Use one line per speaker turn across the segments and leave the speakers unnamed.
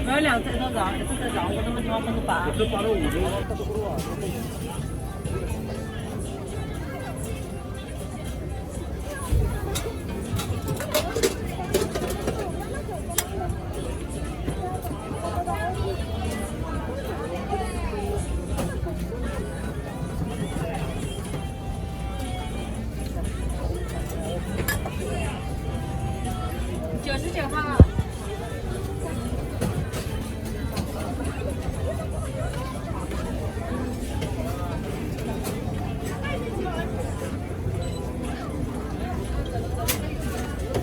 没有两只都长，一只在长，我怎么地方分个八？
这8到5的，它都不多啊。
99号。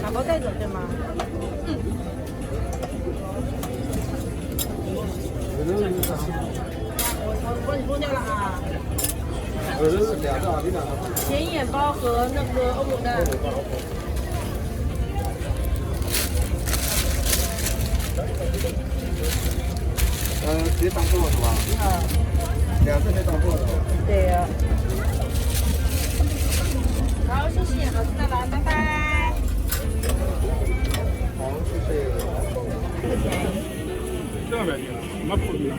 打包带走对吗？我脱掉了啊。显眼包和那个欧姆蛋。
直接当货是吧？2次可以当货的。
对呀。好，谢谢，好吃的了，拜拜。
好，谢谢。
这个便宜。
这样便宜了，什么不一样？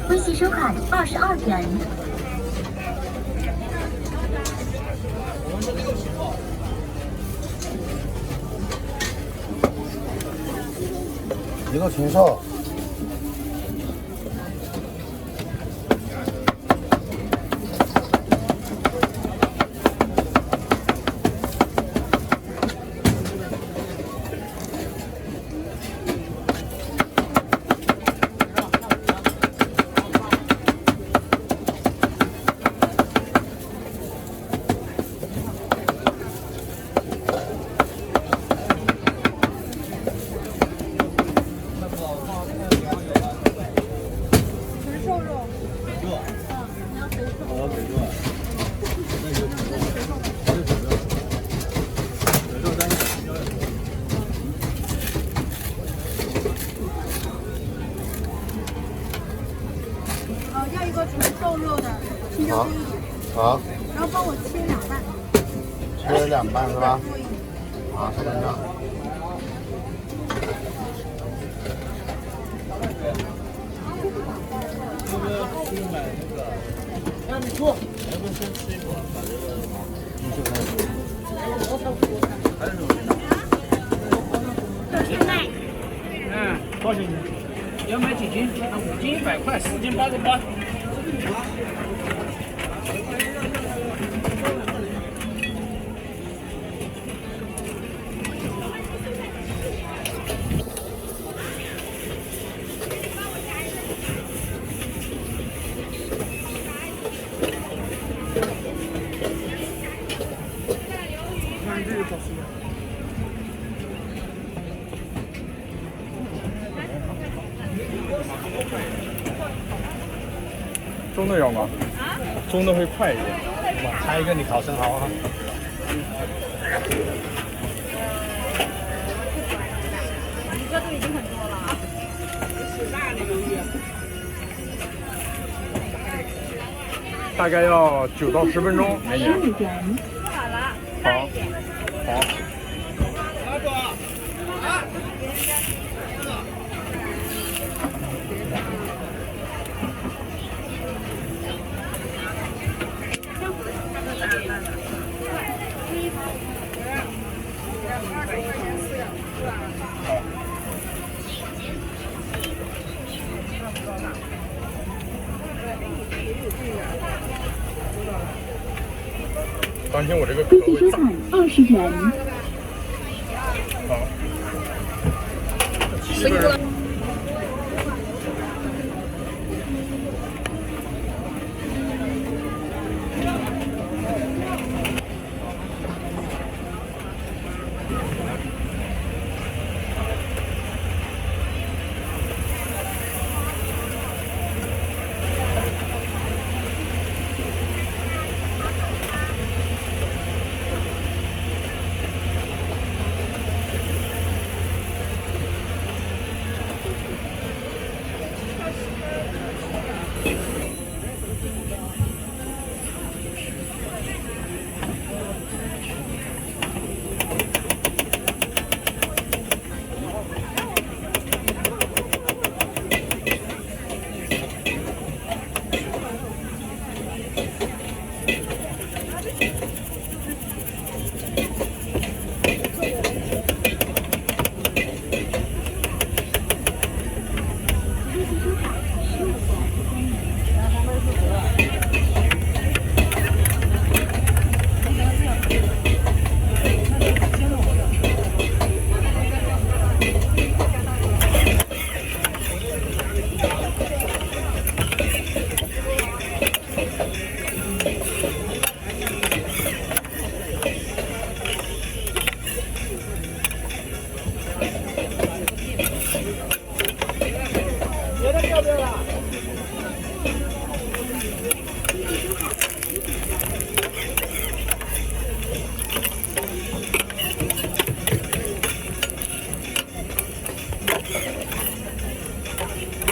微信收款22元。
一个禽兽。
要一个纯瘦肉的，青椒多一点。
好，
然后帮我切2半。
切2半是吧？好，等一下。
那你坐，要不先吃一会儿，把这个。嗯，多少钱？要买几斤？5斤100块，10斤88。
中的有吗？中的会快一点。哇，还有一个你烤生蚝啊。
一个都已经很多了啊。
大概要9到10分钟。美女。
好了，
好。好。当心我这个壳会炸。
20元。
好。
辛苦了。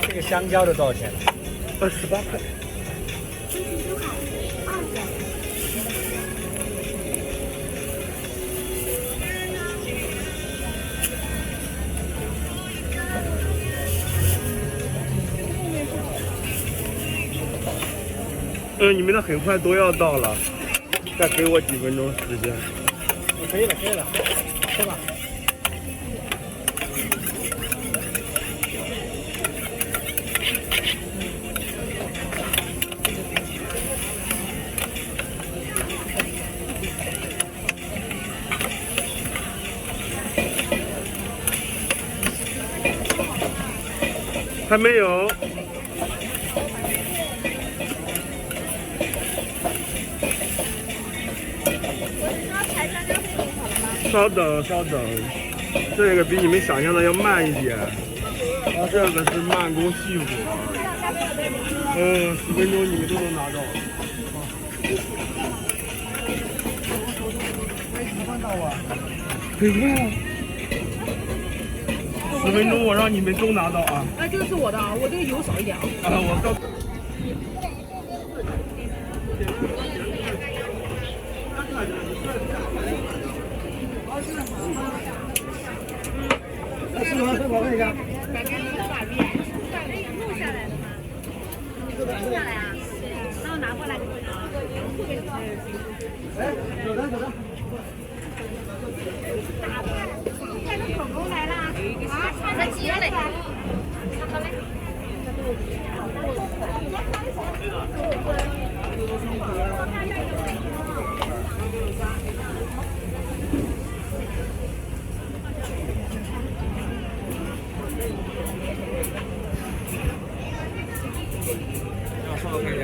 这个香蕉的多少钱？28块。你们的很快都要到了。再给我几分钟时间。
可以了，可以了，吃吧。
还没有。稍等，稍等，这个比你们想象的要慢一点。这个是慢工细活。10分钟你们都能拿到。很快啊！10分钟我让你们都拿到啊！
哎，这个是我的啊，我这个油少一点啊。
我告。
吃我看一下。
录下来啊，然后拿过来。
哎，走的。
看到口工来啦！啊，快急了嘞！
稍微看一下。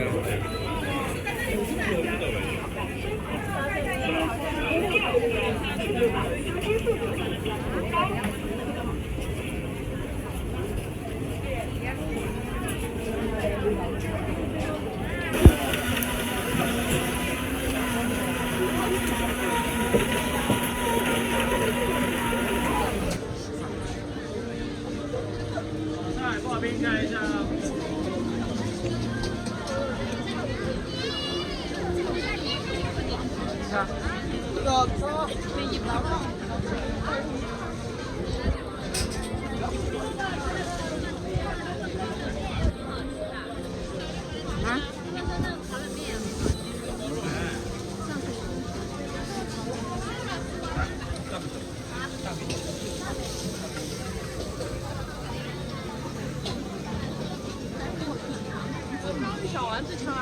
报名看一下。
小丸子吃完。